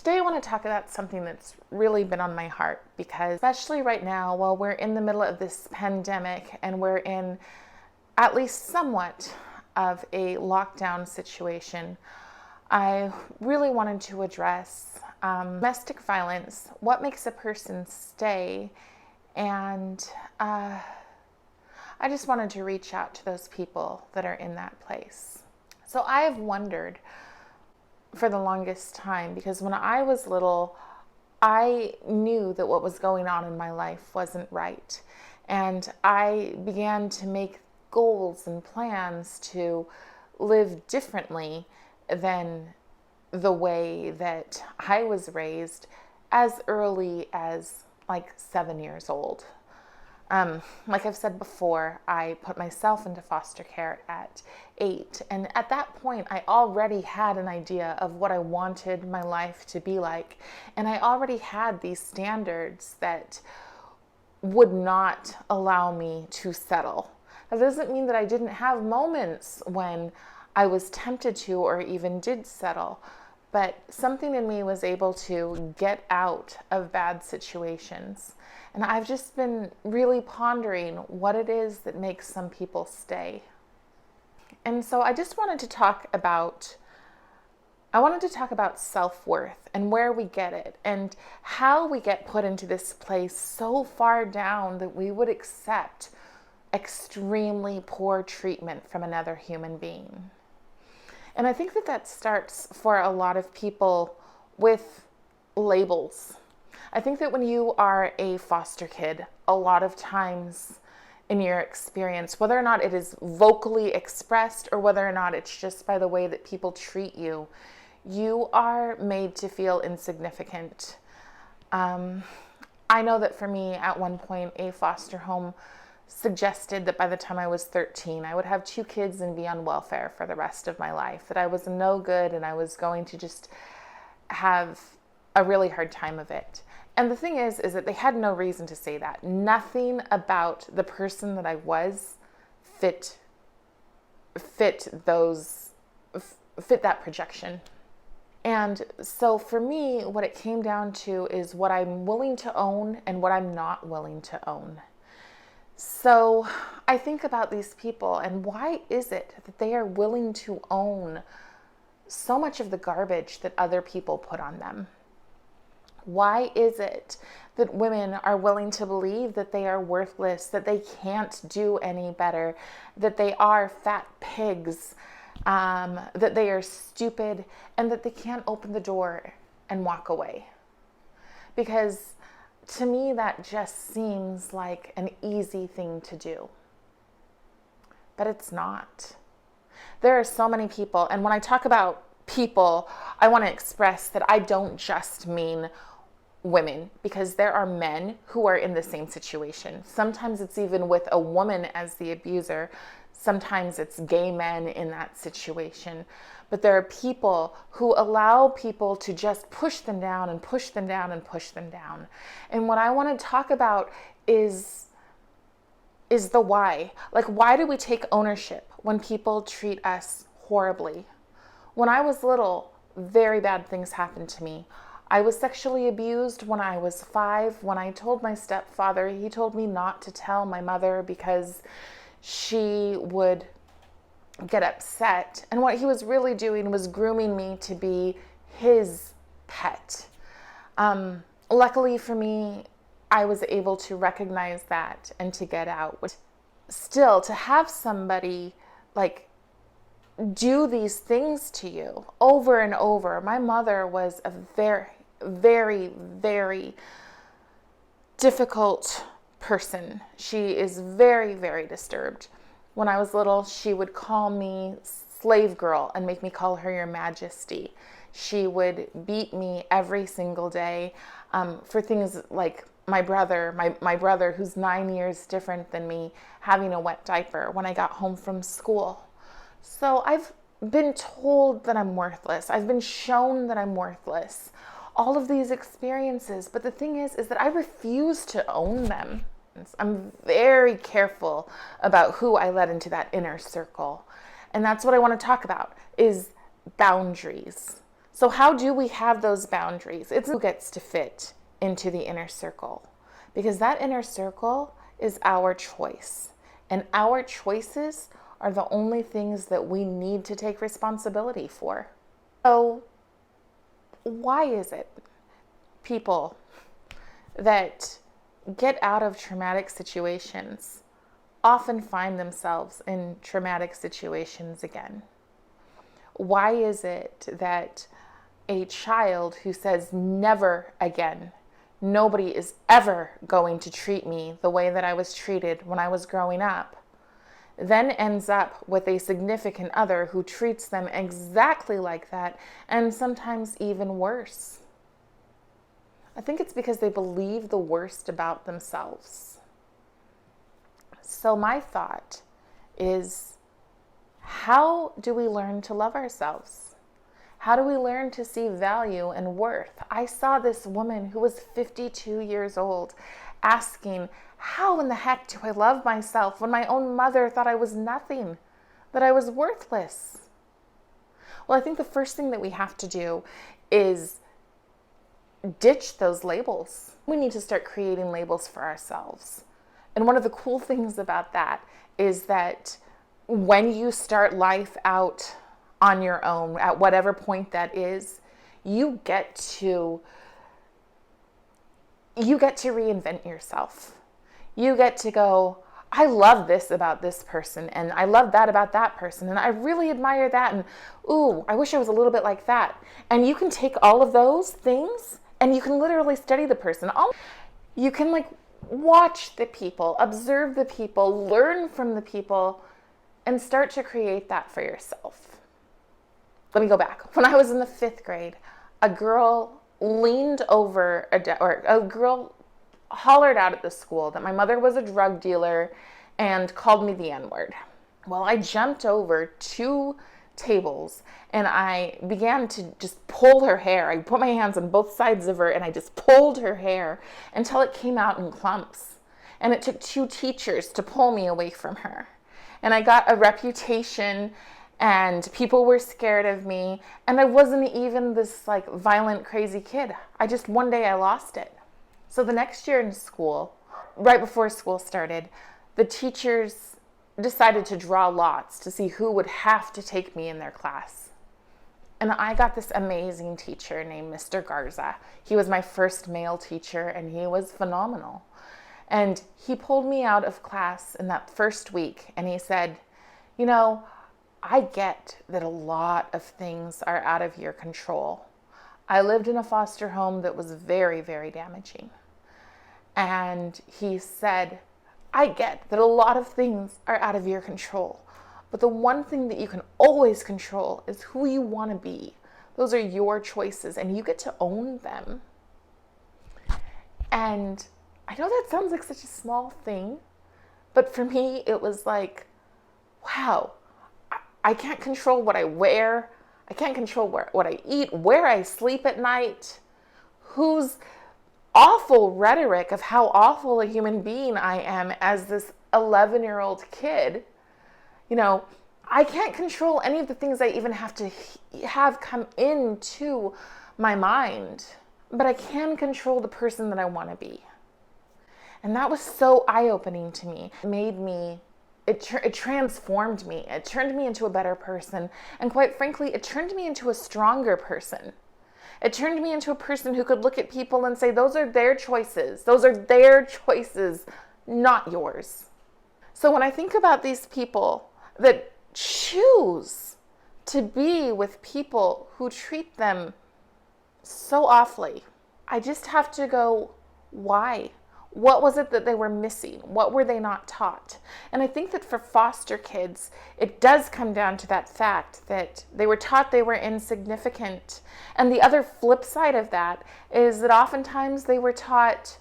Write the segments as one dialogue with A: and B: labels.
A: Today I want to talk about something that's really been on my heart, because especially right now, while we're in the middle of this pandemic and we're in at least somewhat of a lockdown situation, I really wanted to address domestic violence, what makes a person stay, and I just wanted to reach out to those people that are in that place. So I have wondered for the longest time, because when I was little, I knew that what was going on in my life wasn't right. And I began to make goals and plans to live differently than the way that I was raised as early as like 7 years old. Like I've said before, I put myself into foster care at 8. And at that point, I already had an idea of what I wanted my life to be like. And I already had these standards that would not allow me to settle. That doesn't mean that I didn't have moments when I was tempted to or even did settle. But something in me was able to get out of bad situations. And I've just been really pondering what it is that makes some people stay. And so I just wanted to talk about self-worth and where we get it and how we get put into this place so far down that we would accept extremely poor treatment from another human being. And I think that starts for a lot of people with labels. I think that when you are a foster kid, a lot of times in your experience, whether or not it is vocally expressed or whether or not it's just by the way that people treat you, you are made to feel insignificant. I know that for me, at one point, a foster home suggested that by the time I was 13, I would have 2 kids and be on welfare for the rest of my life, that I was no good and I was going to just have a really hard time of it. And the thing is that they had no reason to say that. Nothing about the person that I was fit that projection. And so for me, what it came down to is what I'm willing to own and what I'm not willing to own. So I think about these people, and why is it that they are willing to own so much of the garbage that other people put on them? Why is it that women are willing to believe that they are worthless, that they can't do any better, that they are fat pigs, that they are stupid, and that they can't open the door and walk away? Because to me, that just seems like an easy thing to do. But it's not. There are so many people, and when I talk about people, I want to express that I don't just mean women, because there are men who are in the same situation. Sometimes it's even with a woman as the abuser. Sometimes it's gay men in that situation. But there are people who allow people to just push them down and push them down and push them down. And what I want to talk about is the why. Like, why do we take ownership when people treat us horribly? When I was little, very bad things happened to me. I was sexually abused when I was 5. When I told my stepfather, he told me not to tell my mother because she would get upset. And what he was really doing was grooming me to be his pet. Luckily for me, I was able to recognize that and to get out. Still, to have somebody like do these things to you over and over. My mother was a very, very, very difficult person. She is very, very disturbed. When I was little, she would call me slave girl and make me call her Your Majesty. She would beat me every single day for things like my brother, who's 9 years different than me, having a wet diaper when I got home from school. So I've been told that I'm worthless. I've been shown that I'm worthless. All of these experiences. But the thing is that I refuse to own them. I'm very careful about who I let into that inner circle. And that's what I want to talk about, is boundaries. So how do we have those boundaries? It's who gets to fit into the inner circle, because that inner circle is our choice, and our choices are the only things that we need to take responsibility for. So why is it people that get out of traumatic situations often find themselves in traumatic situations again? Why is it that a child who says never again, nobody is ever going to treat me the way that I was treated when I was growing up, then ends up with a significant other who treats them exactly like that, and sometimes even worse? I think it's because they believe the worst about themselves. So my thought is, how do we learn to love ourselves? How do we learn to see value and worth? I saw this woman who was 52 years old asking, how in the heck do I love myself when my own mother thought I was nothing, that I was worthless? Well, I think the first thing that we have to do is ditch those labels. We need to start creating labels for ourselves. And one of the cool things about that is that when you start life out on your own, at whatever point that is, you get to reinvent yourself. You get to go, I love this about this person, and I love that about that person, and I really admire that, and ooh, I wish I was a little bit like that. And you can take all of those things and you can literally study the person. You can watch the people, observe the people, learn from the people, and start to create that for yourself. Let me go back. When I was in the 5th grade, a girl leaned over a girl hollered out at the school that my mother was a drug dealer and called me the N-word. Well, I jumped over 2 tables and I began to just pull her hair. I put my hands on both sides of her and I just pulled her hair until it came out in clumps. And it took 2 teachers to pull me away from her. And I got a reputation, and people were scared of me, and I wasn't even this violent, crazy kid. One day I lost it. So the next year in school, right before school started, the teachers decided to draw lots to see who would have to take me in their class. And I got this amazing teacher named Mr. Garza. He was my first male teacher, and he was phenomenal. And he pulled me out of class in that first week, and he said, I get that a lot of things are out of your control. I lived in a foster home that was very, very damaging. And he said, I get that a lot of things are out of your control, but the one thing that you can always control is who you want to be. Those are your choices, and you get to own them. And I know that sounds like such a small thing, but for me, it was wow, I can't control what I wear. I can't control what I eat, where I sleep at night, whose awful rhetoric of how awful a human being I am as this 11-year-old kid. I can't control any of the things I even have to have come into my mind, but I can control the person that I want to be. And that was so eye-opening to me. It transformed me. It turned me into a better person. And quite frankly, it turned me into a stronger person. It turned me into a person who could look at people and say, those are their choices. Those are their choices, not yours. So when I think about these people that choose to be with people who treat them so awfully, I just have to go, why? What was it that they were missing? What were they not taught? And I think that for foster kids, it does come down to that fact that they were taught they were insignificant. And the other flip side of that is that oftentimes they were taught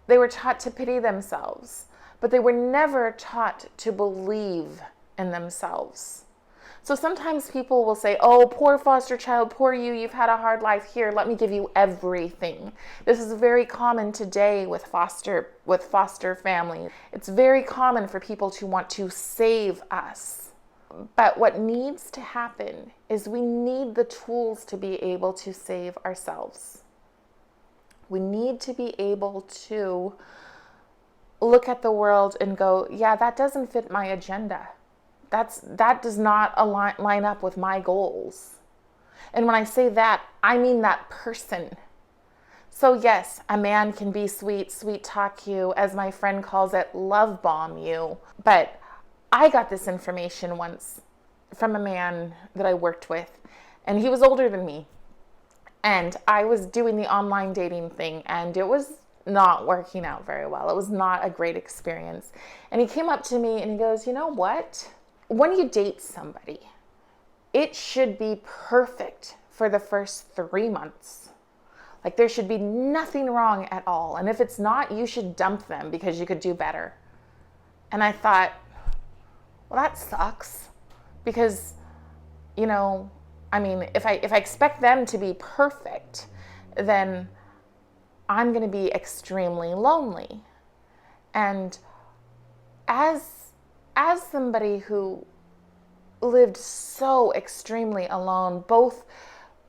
A: to pity themselves, but they were never taught to believe in themselves. So sometimes people will say, oh, poor foster child, poor you, you've had a hard life. Here, let me give you everything. This is very common today with foster families. It's very common for people to want to save us. But what needs to happen is we need the tools to be able to save ourselves. We need to be able to look at the world and go, yeah, that doesn't fit my agenda. That does not line up with my goals. And when I say that, I mean that person. So yes, a man can be sweet talk you, as my friend calls it, love bomb you. But I got this information once from a man that I worked with, and he was older than me. And I was doing the online dating thing, and it was not working out very well. It was not a great experience. And he came up to me and he goes, you know what? When you date somebody, it should be perfect for the first 3 months. Like, there should be nothing wrong at all. And if it's not, you should dump them because you could do better. And I thought, well, that sucks. Because, you know, I mean, if I expect them to be perfect, then I'm going to be extremely lonely. And as somebody who lived so extremely alone, both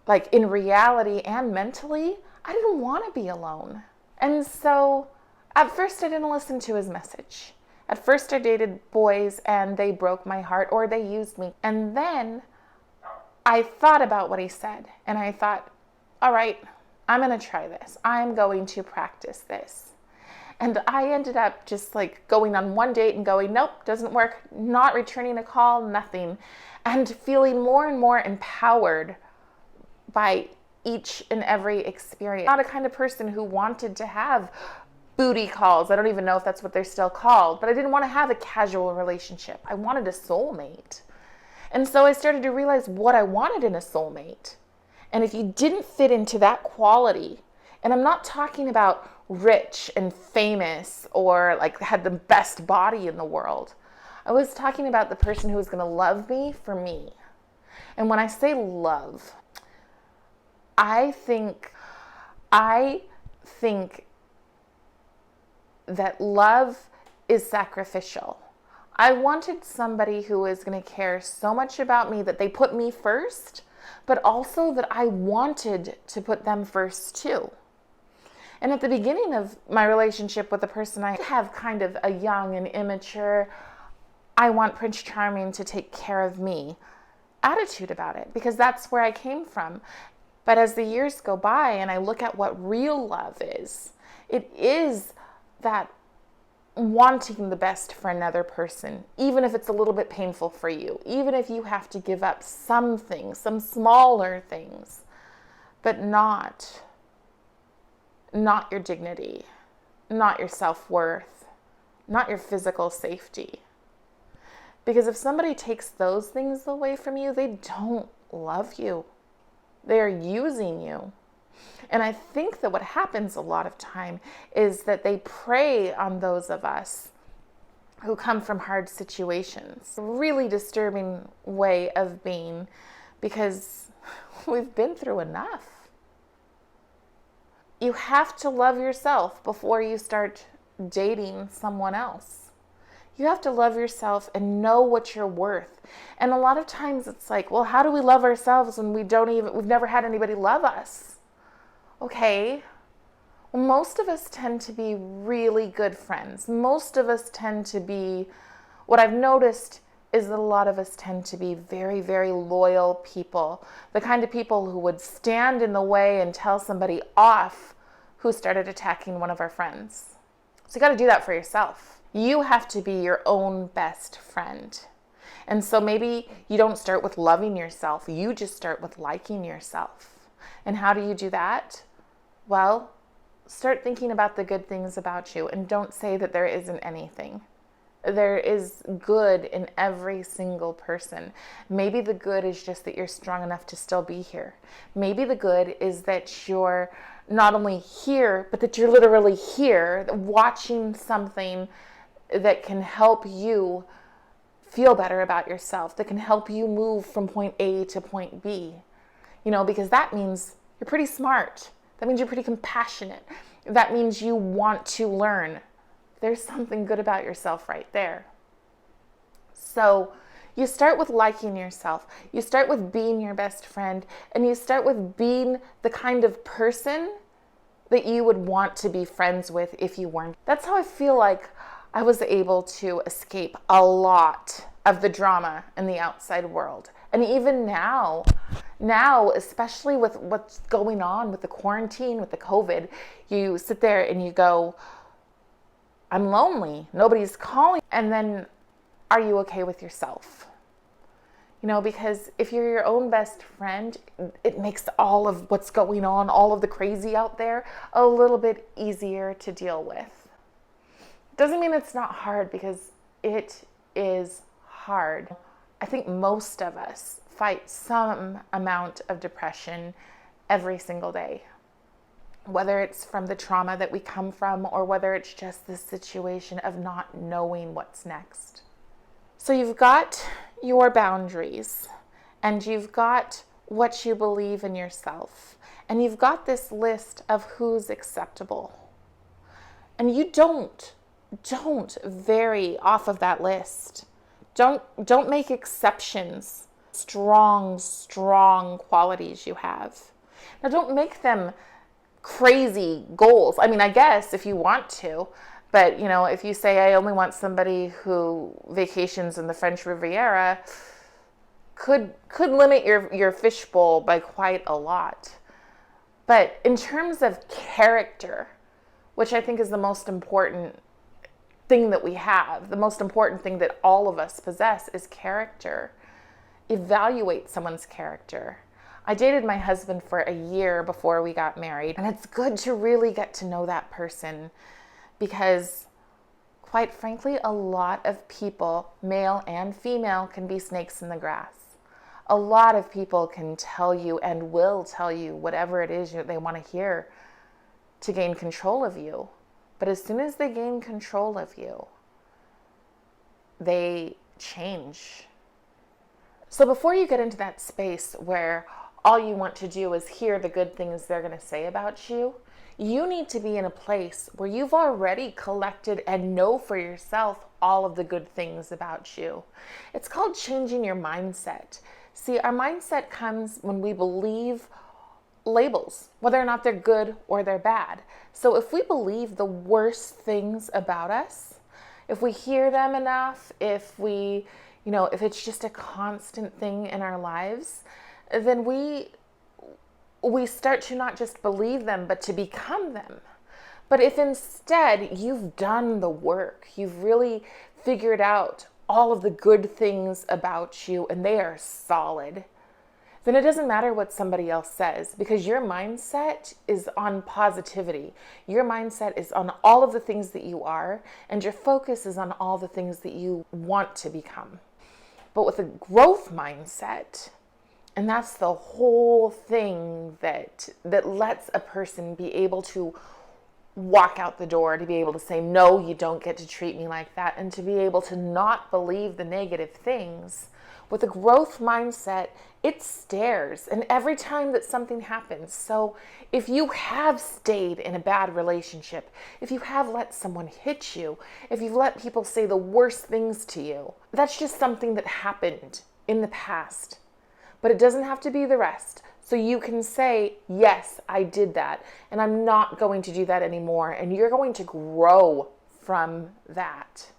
A: like in reality and mentally, I didn't want to be alone. And so at first I didn't listen to his message. At first I dated boys and they broke my heart, or they used me. And then I thought about what he said, and I thought, all right, I'm going to try this. I'm going to practice this. And I ended up just like going on one date and going, nope, doesn't work, not returning a call, nothing. And feeling more and more empowered by each and every experience. Not a kind of person who wanted to have booty calls. I don't even know if that's what they're still called, but I didn't want to have a casual relationship. I wanted a soulmate. And so I started to realize what I wanted in a soulmate. And if you didn't fit into that quality, and I'm not talking about rich and famous or like had the best body in the world. I was talking about the person who was going to love me for me. And when I say love, I think that love is sacrificial. I wanted somebody who was going to care so much about me that they put me first, but also that I wanted to put them first too. And at the beginning of my relationship with the person, I have kind of a young and immature, I want Prince Charming to take care of me attitude about it, because that's where I came from. But as the years go by and I look at what real love is, it is that wanting the best for another person, even if it's a little bit painful for you, even if you have to give up some things, some smaller things, but not your dignity, not your self-worth, not your physical safety. Because if somebody takes those things away from you, they don't love you. They're using you. And I think that what happens a lot of time is that they prey on those of us who come from hard situations. A really disturbing way of being, because we've been through enough. You have to love yourself before you start dating someone else. You have to love yourself and know what you're worth. And a lot of times it's like, well, how do we love ourselves when we've never had anybody love us? Okay, well, most of us tend to be really good friends. Most of us tend to be, what I've noticed is that a lot of us tend to be very, very loyal people. The kind of people who would stand in the way and tell somebody off who started attacking one of our friends. So you got to do that for yourself. You have to be your own best friend. And so maybe you don't start with loving yourself. You just start with liking yourself. And how do you do that? Well, start thinking about the good things about you, and don't say that there isn't anything. There is good in every single person. Maybe the good is just that you're strong enough to still be here. Maybe the good is that you're not only here, but that you're literally here watching something that can help you feel better about yourself, that can help you move from point A to point B. You know, because that means you're pretty smart. That means you're pretty compassionate. That means you want to learn. There's something good about yourself right there. So You start with liking yourself. You start with being your best friend, and you start with being the kind of person that you would want to be friends with if you weren't. That's how I feel like I was able to escape a lot of the drama in the outside world. And even now, especially with what's going on with the quarantine, with the COVID, you sit there and you go, I'm lonely, nobody's calling. And then, are you okay with yourself? You know, because if you're your own best friend, it makes all of what's going on, all of the crazy out there, a little bit easier to deal with. Doesn't mean it's not hard, because it is hard. I think most of us fight some amount of depression every single day, whether it's from the trauma that we come from or whether it's just the situation of not knowing what's next. So you've got your boundaries, and you've got what you believe in yourself, and you've got this list of who's acceptable. And you don't vary off of that list. Don't make exceptions. Strong qualities you have. Now, don't make them crazy goals. I mean, I guess if you want to, but you know, if you say, I only want somebody who vacations in the French Riviera, could limit your fishbowl by quite a lot. But in terms of character, which I think is the most important thing that we have, the most important thing that all of us possess is character. Evaluate someone's character. I dated my husband for a year before we got married, and it's good to really get to know that person, because quite frankly, a lot of people, male and female, can be snakes in the grass. A lot of people can tell you and will tell you whatever it is they want to hear to gain control of you. But as soon as they gain control of you, they change. So before you get into that space where all you want to do is hear the good things they're going to say about you, you need to be in a place where you've already collected and know for yourself all of the good things about you. It's called changing your mindset. See, our mindset comes when we believe labels, whether or not they're good or they're bad. So if we believe the worst things about us, if we hear them enough, if it's just a constant thing in our lives, then we start to not just believe them, but to become them. But if instead you've done the work, you've really figured out all of the good things about you and they are solid, then it doesn't matter what somebody else says, because your mindset is on positivity. Your mindset is on all of the things that you are, and your focus is on all the things that you want to become. But with a growth mindset, and that's the whole thing that lets a person be able to walk out the door, to be able to say, no, you don't get to treat me like that, and to be able to not believe the negative things. With a growth mindset, it stares, and every time that something happens. So if you have stayed in a bad relationship, if you have let someone hit you, if you've let people say the worst things to you, that's just something that happened in the past. But it doesn't have to be the rest. So you can say, yes, I did that, and I'm not going to do that anymore, and you're going to grow from that.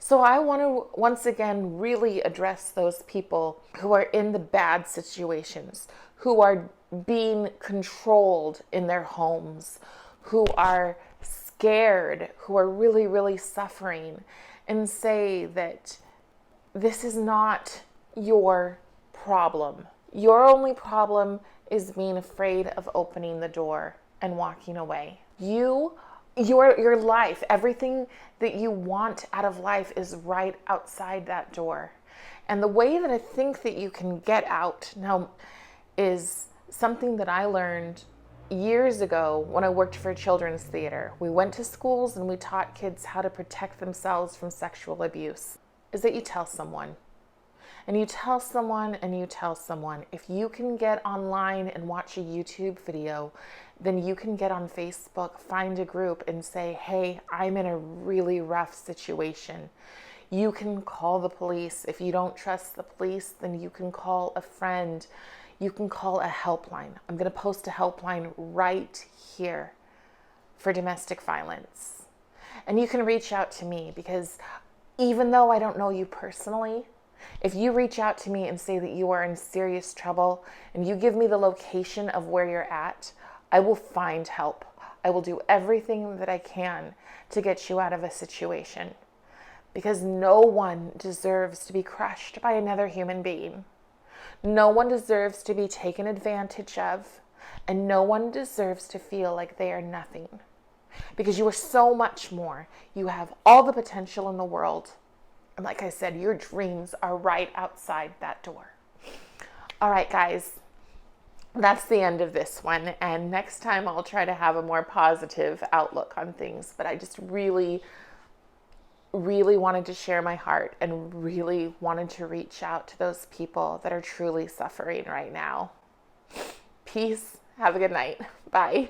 A: So I want to once again really address those people who are in the bad situations, who are being controlled in their homes, who are scared, who are really, really suffering, and say that this is not your problem. Your only problem is being afraid of opening the door and walking away. Your life, everything that you want out of life is right outside that door. And the way that I think that you can get out now is something that I learned years ago when I worked for children's theater. We went to schools and we taught kids how to protect themselves from sexual abuse. Is that you tell someone. And you tell someone and you tell someone. If you can get online and watch a YouTube video, then you can get on Facebook, find a group and say, hey, I'm in a really rough situation. You can call the police. If you don't trust the police, then you can call a friend. You can call a helpline. I'm going to post a helpline right here for domestic violence. And you can reach out to me, because even though I don't know you personally, if you reach out to me and say that you are in serious trouble and you give me the location of where you're at, I will find help. I will do everything that I can to get you out of a situation, because no one deserves to be crushed by another human being. No one deserves to be taken advantage of, and no one deserves to feel like they are nothing, because you are so much more. You have all the potential in the world. And like I said, your dreams are right outside that door. All right, guys, that's the end of this one. And next time I'll try to have a more positive outlook on things. But I just really wanted to share my heart and really wanted to reach out to those people that are truly suffering right now. Peace. Have a good night. Bye.